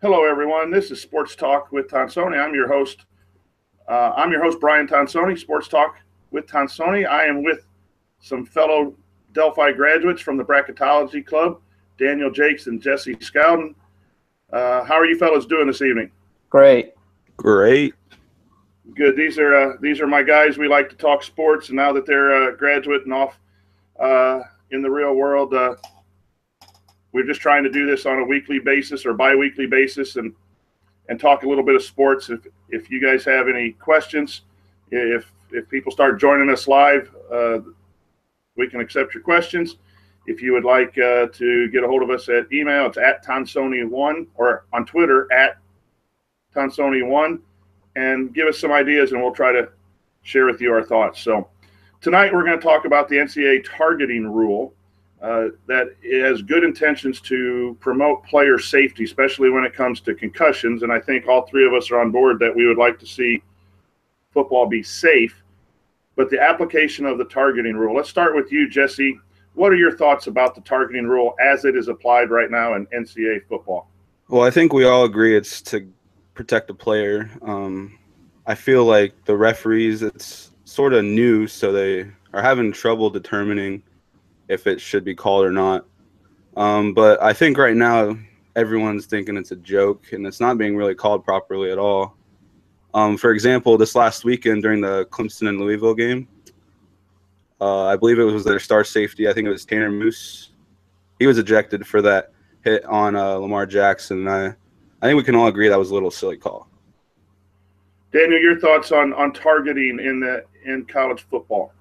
Hello, everyone. This is Sports Talk with Tonsoni. I'm your host. Brian Tonsoni. Sports Talk with Tonsoni. I am with some fellow Delphi graduates from the Bracketology Club, Daniel Jakes and Jesse Scowden. How are you fellows doing this evening? Great. Great. Good. These are my guys. We like to talk sports, and now that they're graduating off in the real world, we're just trying to do this on a weekly basis or bi-weekly basis and talk a little bit of sports. If you guys have any questions, if people start joining us live, we can accept your questions. If you would like to get a hold of us at email, it's at Tonsoni1 or on Twitter at Tonsoni1, and give us some ideas and we'll try to share with you our thoughts. So tonight we're going to talk about the NCAA targeting rule. That has good intentions to promote player safety, especially when it comes to concussions. And I think all three of us are on board that we would like to see football be safe. But the application of the targeting rule, let's start with you, Jesse. What are your thoughts about the targeting rule as it is applied right now in NCAA football? Well, I think we all agree it's to protect the player. I feel like the referees, it's sort of new, so they are having trouble determining if it should be called or not. But I think right now everyone's thinking it's a joke and it's not being really called properly at all. For example, this last weekend during the Clemson and Louisville game, I believe it was their star safety. I think it was Tanner Moose. He was ejected for that hit on Lamar Jackson. I think we can all agree that was a little silly call. Daniel, your thoughts on targeting in college football?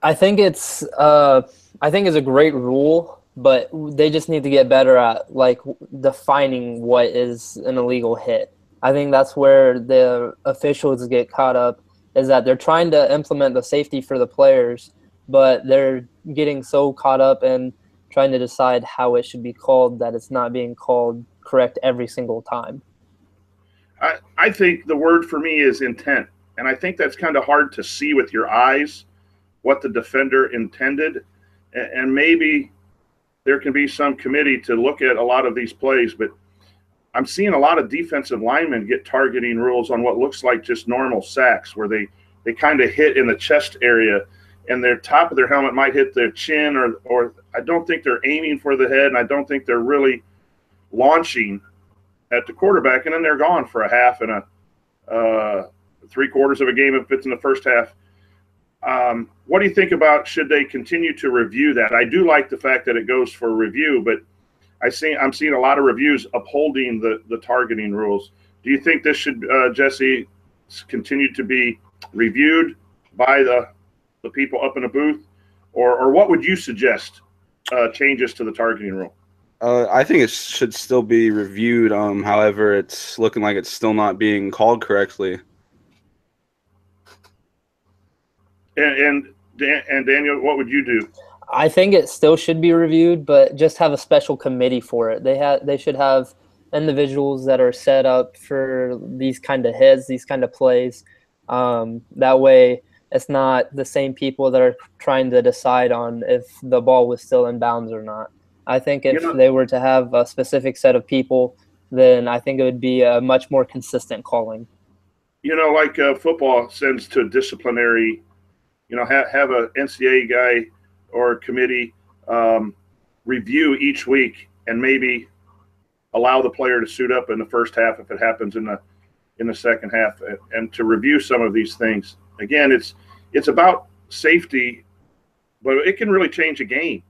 I think it's a great rule, but they just need to get better at defining what is an illegal hit. I think that's where the officials get caught up, is that they're trying to implement the safety for the players, but they're getting so caught up in trying to decide how it should be called that it's not being called correct every single time. I think the word for me is intent, and I think that's kind of hard to see with your eyes what the defender intended, and maybe there can be some committee to look at a lot of these plays, but I'm seeing a lot of defensive linemen get targeting rules on what looks like just normal sacks, where they kind of hit in the chest area and their top of their helmet might hit their chin, or I don't think they're aiming for the head, and I don't think they're really launching at the quarterback, and then they're gone for a half and a 3/4 of a game if it's in the first half. What do you think about, should they continue to review that? I do like the fact that it goes for review, but I'm seeing a lot of reviews upholding the targeting rules. Do you think this should, Jesse, continue to be reviewed by the people up in the booth, or what would you suggest changes to the targeting rule? I think it should still be reviewed. However, it's looking like it's still not being called correctly. And Daniel, what would you do? I think it still should be reviewed, but just have a special committee for it. They should have individuals that are set up for these kind of hits, these kind of plays. That way, it's not the same people that are trying to decide on if the ball was still in bounds or not. I think if they were to have a specific set of people, then I think it would be a much more consistent calling. Like football sends to disciplinary, have a NCAA guy or committee review each week and maybe allow the player to suit up in the first half if it happens in the second half, and to review some of these things. Again, it's about safety, but it can really change a game.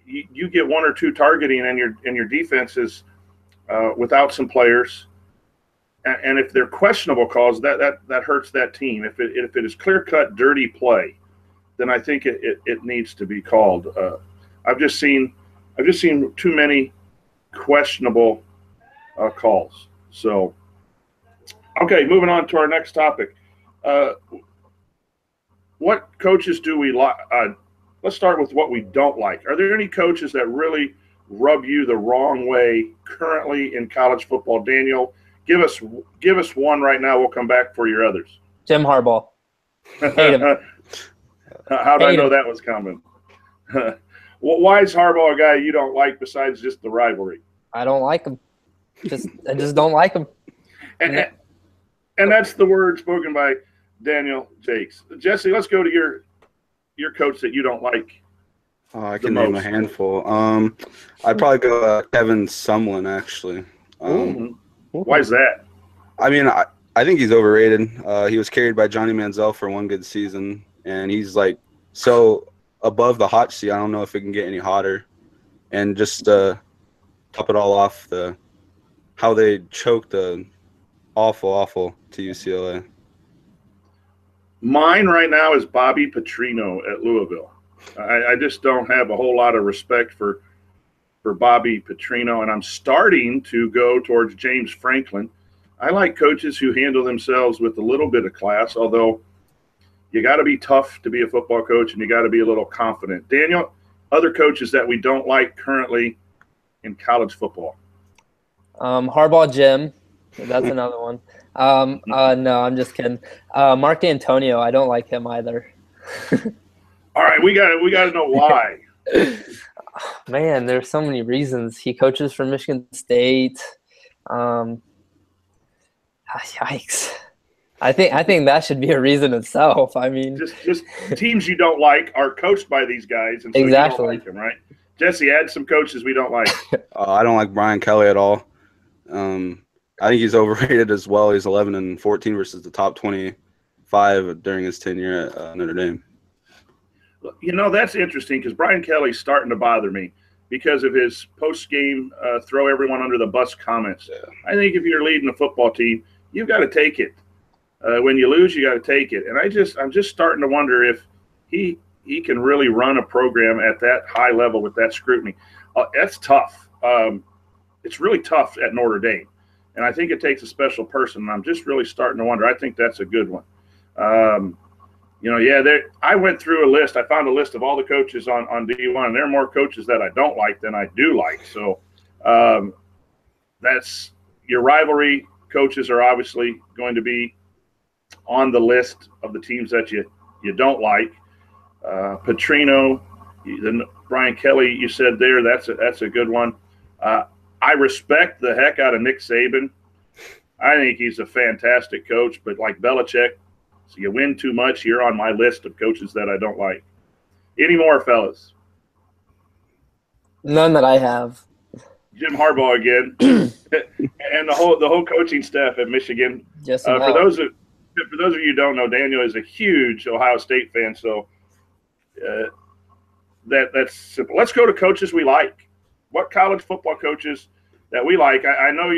You get one or two targeting and your defense is without some players, and if they're questionable calls, that hurts that team. If it is clear-cut dirty play, then I think it needs to be called. I've just seen too many questionable calls. So, okay, moving on to our next topic. What coaches do we like? Let's start with what we don't like. Are there any coaches that really rub you the wrong way currently in college football? Daniel, give us one right now. We'll come back for your others. Jim Harbaugh. Hate him. How did I know that was coming? Why is Harbaugh a guy you don't like besides just the rivalry? I don't like him. I just don't like him. And that's the word spoken by Daniel Jakes. Jesse, let's go to your coach that you don't like. I can name a handful. I'd probably go Kevin Sumlin, actually. Why is that? I mean, I think he's overrated. He was carried by Johnny Manziel for one good season, and he's like so above the hot seat. I don't know if it can get any hotter. And just top it all off, how they choked the awful to UCLA. Mine right now is Bobby Petrino at Louisville. I just don't have a whole lot of respect for Bobby Petrino, and I'm starting to go towards James Franklin. I like coaches who handle themselves with a little bit of class, although you got to be tough to be a football coach, and you got to be a little confident. Daniel, other coaches that we don't like currently in college football? Harbaugh Jim. That's another one. No, I'm just kidding. Mark D'Antonio, I don't like him either. All right, we got to know why. Man, there's so many reasons. He coaches for Michigan State. Yikes. I think that should be a reason itself. I mean, just teams you don't like are coached by these guys, and so exactly. You don't like them, right? Jesse, add some coaches we don't like. I don't like Brian Kelly at all. I think he's overrated as well. He's 11-14 versus the top 25 during his tenure at Notre Dame. You know, that's interesting because Brian Kelly's starting to bother me because of his post-game throw everyone under the bus comments. Yeah. I think if you're leading a football team, you've got to take it. When you lose, you got to take it. And I'm just starting to wonder if he can really run a program at that high level with that scrutiny. That's tough. It's really tough at Notre Dame. And I think it takes a special person. And I'm just really starting to wonder. I think that's a good one. I went through a list. I found a list of all the coaches on D1, and there are more coaches that I don't like than I do like. So that's your rivalry coaches are obviously going to be on the list of the teams that you don't like. Petrino, Brian Kelly, you said there, that's a good one. I respect the heck out of Nick Saban. I think he's a fantastic coach, but like Belichick, so you win too much, you're on my list of coaches that I don't like. Any more, fellas? None that I have. Jim Harbaugh again, and the whole coaching staff at Michigan. Yes, for those of you who don't know, Daniel is a huge Ohio State fan, so that's simple. Let's go to coaches we like. What college football coaches that we like? I know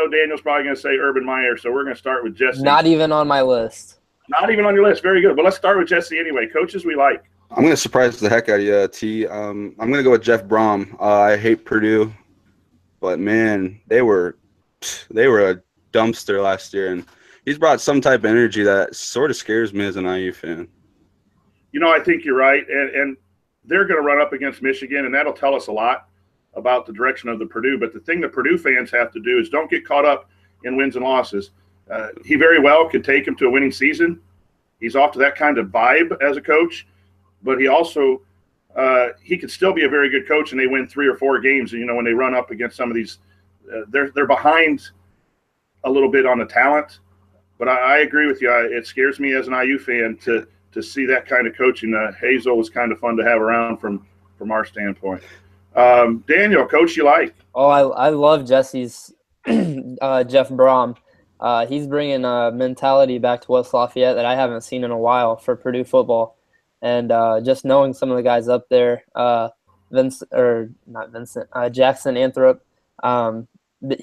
Daniel's probably going to say Urban Meyer, so we're going to start with Jesse. Not even on my list. Not even on your list. Very good. But let's start with Jesse anyway. Coaches we like. I'm going to surprise the heck out of you, T. I'm going to go with Jeff Brom. I hate Purdue, but man, they were a dumpster last year, and he's brought some type of energy that sort of scares me as an IU fan. You know, I think you're right, and they're going to run up against Michigan, and that'll tell us a lot about the direction of the Purdue. But the thing that Purdue fans have to do is don't get caught up in wins and losses. He very well could take him to a winning season. He's off to that kind of vibe as a coach, but he also he could still be a very good coach, and they win 3 or 4 games. And, you know, when they run up against some of these, they're behind a little bit on the talent. But I agree with you. It scares me as an IU fan to see that kind of coaching. Hazel was kind of fun to have around from our standpoint. Daniel, coach you like? Oh, I love Jesse's Jeff Brom. He's bringing a mentality back to West Lafayette that I haven't seen in a while for Purdue football. And just knowing some of the guys up there, Jackson Anthrop,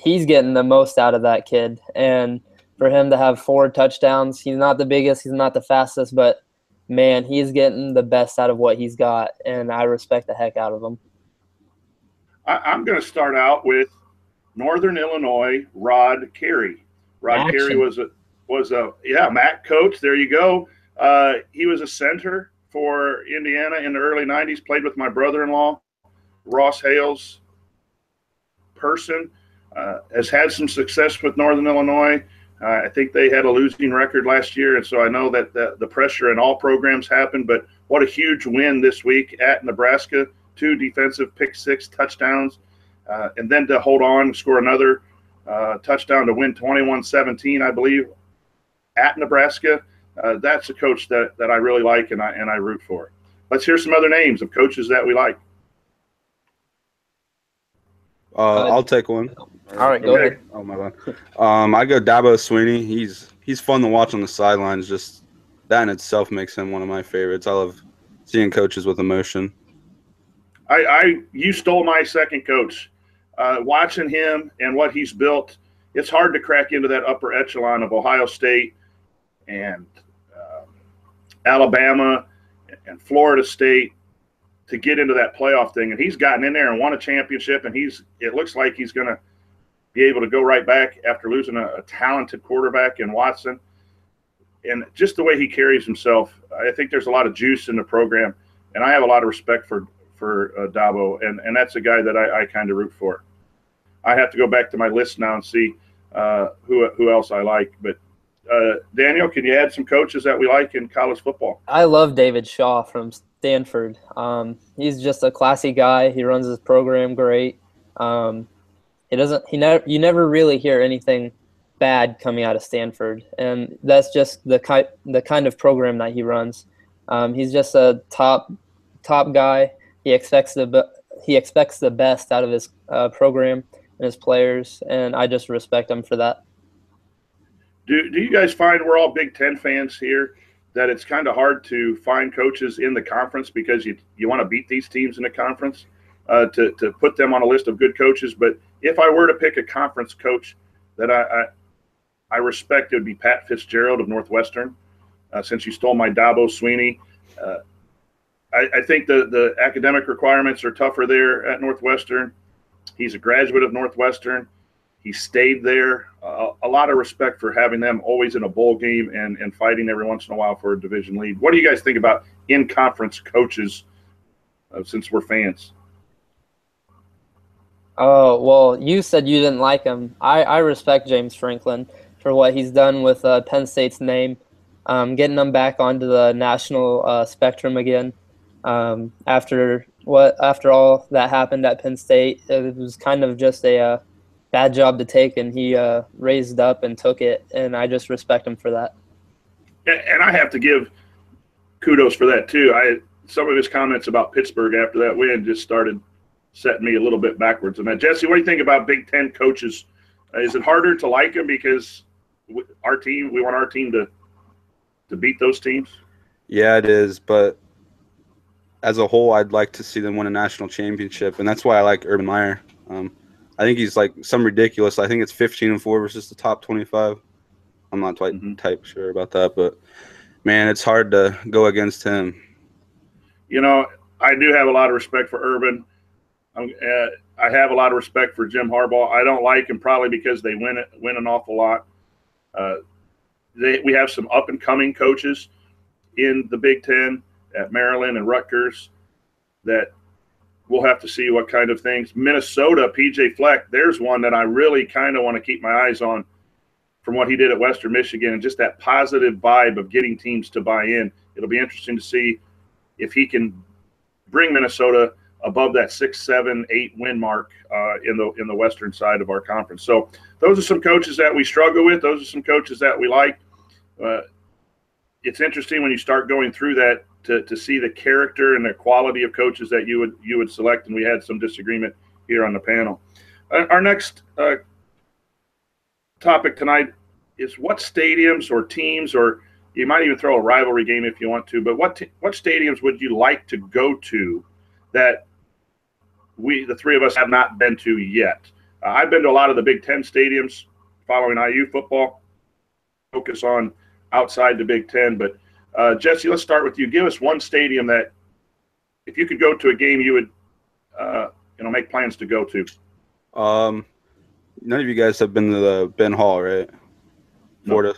he's getting the most out of that kid. And for him to have 4 touchdowns, he's not the biggest, he's not the fastest, but, man, he's getting the best out of what he's got, and I respect the heck out of him. I'm going to start out with Northern Illinois, Rod Carey. Rod Carey was a MAC coach. There you go. He was a center for Indiana in the early 90s, played with my brother-in-law, Ross Hales person, has had some success with Northern Illinois. I think they had a losing record last year, and so I know that the pressure in all programs happened, but what a huge win this week at Nebraska, 2 defensive pick-6 touchdowns, and then to hold on, score another touchdown to win 21-17, I believe, at Nebraska. That's a coach that I really like and I root for. Let's hear some other names of coaches that we like. I'll take one. All right, go ahead. Oh my bad. I go Dabo Swinney. He's fun to watch on the sidelines. Just that in itself makes him one of my favorites. I love seeing coaches with emotion. You stole my second coach. Watching him and what he's built, it's hard to crack into that upper echelon of Ohio State and Alabama and Florida State to get into that playoff thing. And he's gotten in there and won a championship, and it looks like he's going to be able to go right back after losing a talented quarterback in Watson. And just the way he carries himself, I think there's a lot of juice in the program, and I have a lot of respect for Dabo, and that's a guy that I kind of root for. I have to go back to my list now and see who else I like. But Daniel, can you add some coaches that we like in college football? I love David Shaw from Stanford. He's just a classy guy. He runs his program great. You never really hear anything bad coming out of Stanford, and that's just the kind of program that he runs. He's just a top guy. He expects the best out of his program and his players, and I just respect him for that. Do you guys find, we're all Big Ten fans here, that it's kind of hard to find coaches in the conference because you want to beat these teams in the conference to put them on a list of good coaches? But if I were to pick a conference coach that I respect, it would be Pat Fitzgerald of Northwestern. Since you stole my Dabo Swinney, I think the academic requirements are tougher there at Northwestern. He's a graduate of Northwestern. He stayed there. A lot of respect for having them always in a bowl game and fighting every once in a while for a division lead. What do you guys think about in-conference coaches since we're fans? Oh, well, you said you didn't like him. I respect James Franklin for what he's done with Penn State's name, getting them back onto the national spectrum again. After all that happened at Penn State, it was kind of just a bad job to take, and he raised up and took it, and I just respect him for that. And I have to give kudos for that too. Some of his comments about Pittsburgh after that win just started setting me a little bit backwards on that. Jesse, what do you think about Big Ten coaches? Is it harder to like them because we want our team to beat those teams? Yeah, it is, but as a whole, I'd like to see them win a national championship, and that's why I like Urban Meyer. I think he's like some ridiculous. I think it's 15-4 versus the top 25. I'm not type sure about that, but man, it's hard to go against him. You know, I do have a lot of respect for Urban. I have a lot of respect for Jim Harbaugh. I don't like him probably because they win an awful lot. We have some up and coming coaches in the Big Ten at Maryland and Rutgers that we'll have to see what kind of things. Minnesota, PJ Fleck, there's one that I really kind of want to keep my eyes on from what he did at Western Michigan and just that positive vibe of getting teams to buy in. It'll be interesting to see if he can bring Minnesota above that 6, 7, 8 win mark in the western side of our conference. So those are some coaches that we struggle with. Those are some coaches that we like. It's interesting when you start going through that to see the character and the quality of coaches that you would select, and we had some disagreement here on the panel. Our next topic tonight is what stadiums or teams, or you might even throw a rivalry game if you want to, but what stadiums would you like to go to that the three of us have not been to yet? I've been to a lot of the Big Ten stadiums following IU football, focus on outside the Big Ten, but Jesse, let's start with you. Give us one stadium that if you could go to a game, you would make plans to go to. None of you guys have been to the Ben Hall, right? Florida?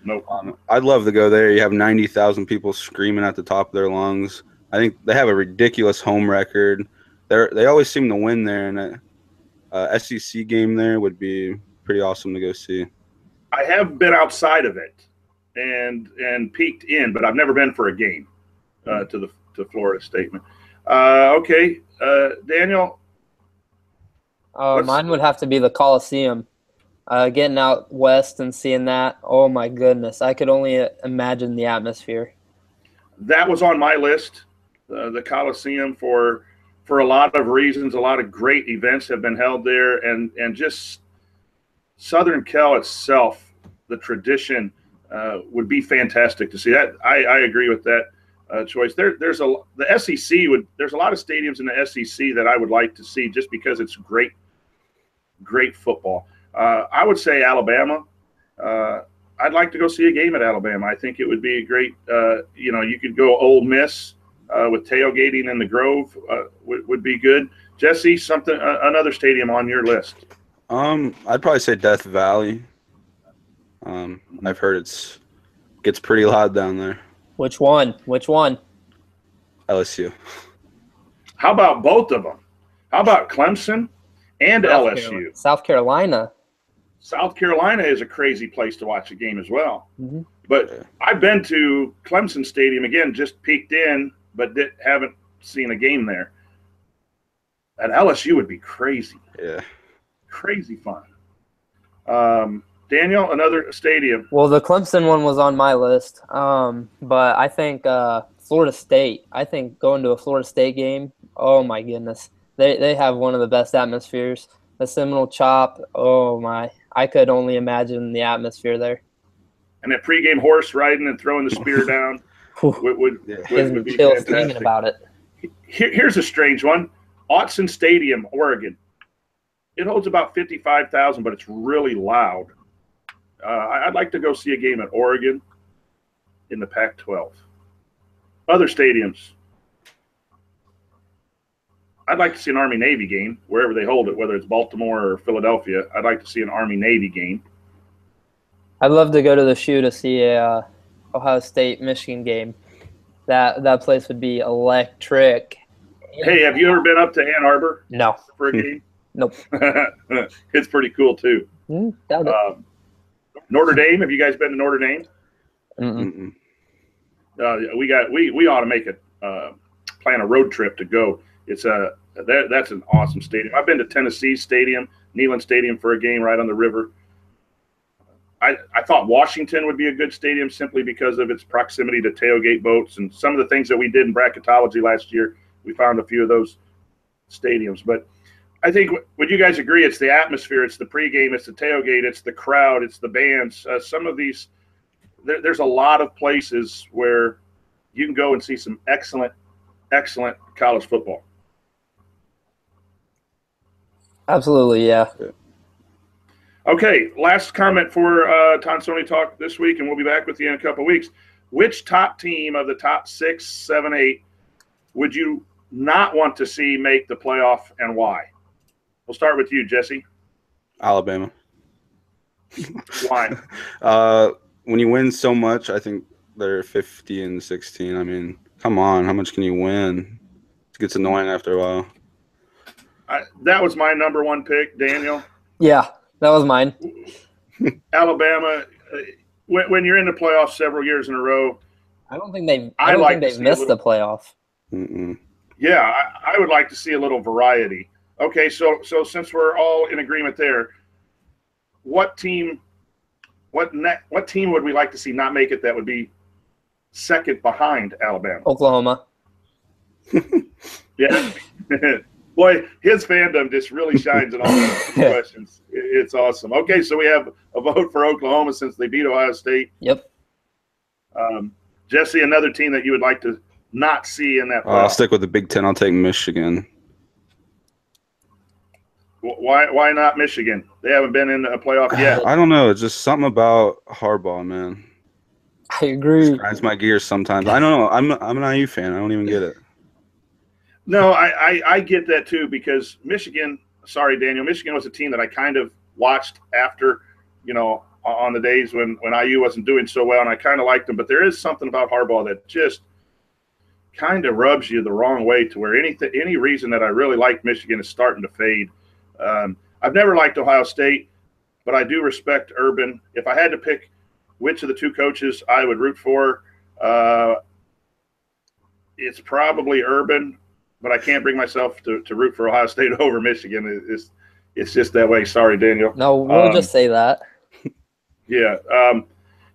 Nope. I'd love to go there. You have 90,000 people screaming at the top of their lungs. I think they have a ridiculous home record. They always seem to win there, and a SEC game there would be pretty awesome to go see. I have been outside of it and peeked in, but I've never been for a game to Florida State. Okay, Daniel. Mine would have to be the Coliseum. Getting out west and seeing that, oh my goodness, I could only imagine the atmosphere. That was on my list. The Coliseum for a lot of reasons. A lot of great events have been held there, and just Southern Cal itself, the tradition would be fantastic to see. That I agree with that choice. There's the SEC would. There's a lot of stadiums in the SEC that I would like to see just because it's great football. I would say Alabama. I'd like to go see a game at Alabama. I think it would be a great. You could go Ole Miss with tailgating in the Grove would be good. Jesse, another stadium on your list. I'd probably say Death Valley. I've heard gets pretty loud down there. Which one? LSU. How about both of them? How about Clemson and LSU? South Carolina. South Carolina is a crazy place to watch a game as well. Mm-hmm. But I've been to Clemson Stadium, again, just peeked in, but haven't seen a game there. At LSU would be crazy. Yeah. Crazy fun. Daniel, another stadium. Well, the Clemson one was on my list, but I think Florida State. I think going to a Florida State game, oh my goodness. They have one of the best atmospheres. The Seminole Chop, oh my. I could only imagine the atmosphere there. And that pregame horse riding and throwing the spear down would be chills fantastic. thinking about it. Here's a strange one. Autzen Stadium, Oregon. It holds about 55,000, but it's really loud. I'd like to go see a game at Oregon in the Pac-12. Other stadiums. I'd like to see an Army-Navy game wherever they hold it, whether it's Baltimore or Philadelphia. I'd like to see an Army-Navy game. I'd love to go to the shoe to see a Ohio State-Michigan game. That place would be electric. Hey, have you ever been up to Ann Arbor? No. For a game? Nope. It's pretty cool, too. Doubt it. Notre Dame, have you guys been to Notre Dame? Mm-mm. We ought to make plan a road trip to go. That's an awesome stadium. I've been to Tennessee Stadium, Neyland Stadium for a game right on the river. I thought Washington would be a good stadium simply because of its proximity to tailgate boats and some of the things that we did in bracketology last year. We found a few of those stadiums. But I think, would you guys agree, it's the atmosphere, it's the pregame, it's the tailgate, it's the crowd, it's the bands. Some of these, there's a lot of places where you can go and see some excellent college football. Absolutely, yeah. Okay, last comment for Tonsoni Talk this week, and we'll be back with you in a couple of weeks. Which top team of the top 6, 7, 8 would you not want to see make the playoff, and why? We'll start with you, Jesse. Alabama. Why? When you win so much, I think they're 50-16. I mean, come on, how much can you win? It gets annoying after a while. That was my number one pick, Daniel. Yeah, that was mine. Alabama, when you're in the playoffs several years in a row, I don't think they've missed the playoff. Mm-mm. Yeah, I would like to see a little variety. Okay, so since we're all in agreement there, what team would we like to see not make it that would be second behind Alabama? Oklahoma. Yeah. Boy, his fandom just really shines in all those questions. It's awesome. Okay, so we have a vote for Oklahoma since they beat Ohio State. Yep. Jesse, another team that you would like to not see in that playoff? I'll stick with the Big Ten. I'll take Michigan. Why not Michigan? They haven't been in a playoff yet. I don't know. It's just something about Harbaugh, man. I agree. It grinds my gears sometimes. I don't know. I'm an IU fan. I don't even get it. No, I get that too because Michigan – sorry, Daniel. Michigan was a team that I kind of watched after, on the days when IU wasn't doing so well, and I kind of liked them. But there is something about Harbaugh that just kind of rubs you the wrong way to where any reason that I really like Michigan is starting to fade. I've never liked Ohio State, but I do respect Urban. If I had to pick which of the two coaches I would root for, it's probably Urban, but I can't bring myself to root for Ohio State over Michigan. It's just that way. Sorry, Daniel. No, we'll just say that. Yeah.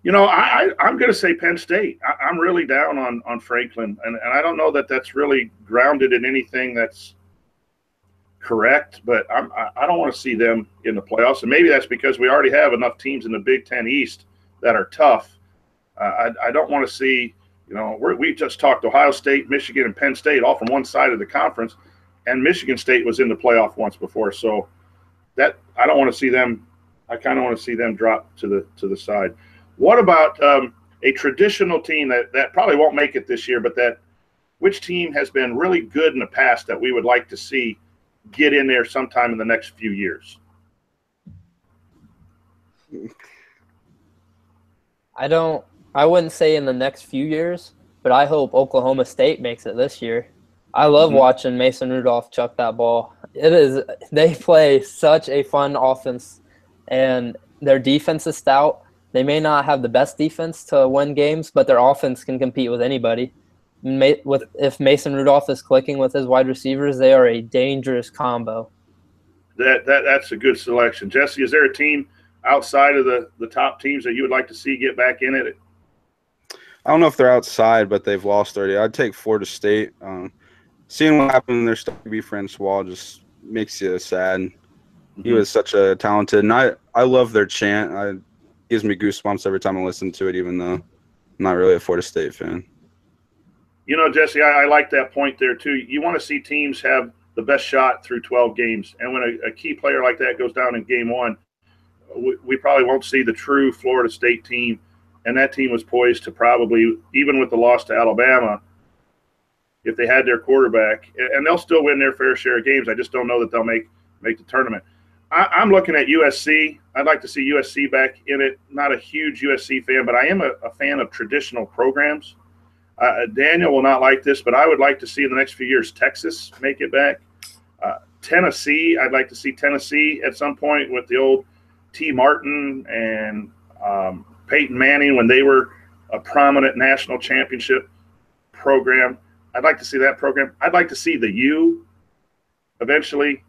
You know, I'm going to say Penn State. I'm really down on Franklin, and I don't know that that's really grounded in anything that's correct, but I don't want to see them in the playoffs, and maybe that's because we already have enough teams in the Big Ten East that are tough. I don't want to see, you know, we just talked Ohio State, Michigan, and Penn State all from one side of the conference, and Michigan State was in the playoff once before, so that I don't want to see them. I kind of want to see them drop to the side. What about a traditional team that probably won't make it this year, but which team has been really good in the past that we would like to see get in there sometime in the next few years? I wouldn't say in the next few years, but I hope Oklahoma State makes it this year. I love watching Mason Rudolph chuck that ball. They play such a fun offense, and their defense is stout. They may not have the best defense to win games, but their offense can compete with anybody. If Mason Rudolph is clicking with his wide receivers, they are a dangerous combo. That's a good selection. Jesse, is there a team outside of the top teams that you would like to see get back in it? I don't know if they're outside, but they've lost already. I'd take Florida State. Seeing what happened in their start to be Francois just makes you sad. He was such a talented, and I love their chant. It gives me goosebumps every time I listen to it, even though I'm not really a Florida State fan. You know, Jesse, I like that point there, too. You want to see teams have the best shot through 12 games. And when a key player like that goes down in game one, we probably won't see the true Florida State team. And that team was poised to probably, even with the loss to Alabama, if they had their quarterback, and they'll still win their fair share of games. I just don't know that they'll make the tournament. I'm looking at USC. I'd like to see USC back in it. Not a huge USC fan, but I am a fan of traditional programs. Daniel will not like this, but I would like to see in the next few years Texas make it back. Tennessee, I'd like to see Tennessee at some point with the old T. Martin and Peyton Manning when they were a prominent national championship program. I'd like to see that program. I'd like to see the U eventually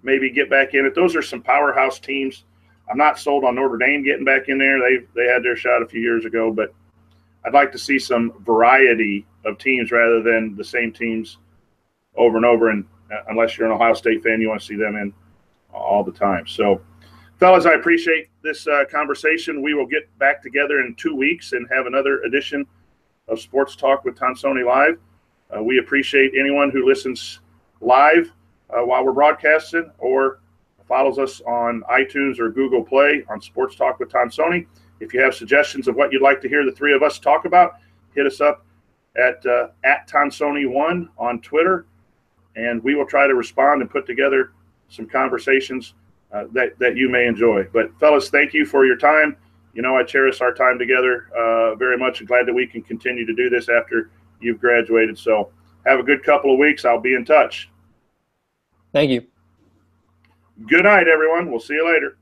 maybe get back in it. Those are some powerhouse teams. I'm not sold on Notre Dame getting back in there. They had their shot a few years ago, but I'd like to see some variety of teams rather than the same teams over and over. And unless you're an Ohio State fan, you want to see them in all the time. So, fellas, I appreciate this conversation. We will get back together in 2 weeks and have another edition of Sports Talk with Tonsoni Live. We appreciate anyone who listens live while we're broadcasting or follows us on iTunes or Google Play on Sports Talk with Tonsoni. If you have suggestions of what you'd like to hear the three of us talk about, hit us up at Tonsoni1 on Twitter, and we will try to respond and put together some conversations that you may enjoy. But, fellas, thank you for your time. You know, I cherish our time together very much and glad that we can continue to do this after you've graduated. So have a good couple of weeks. I'll be in touch. Thank you. Good night, everyone. We'll see you later.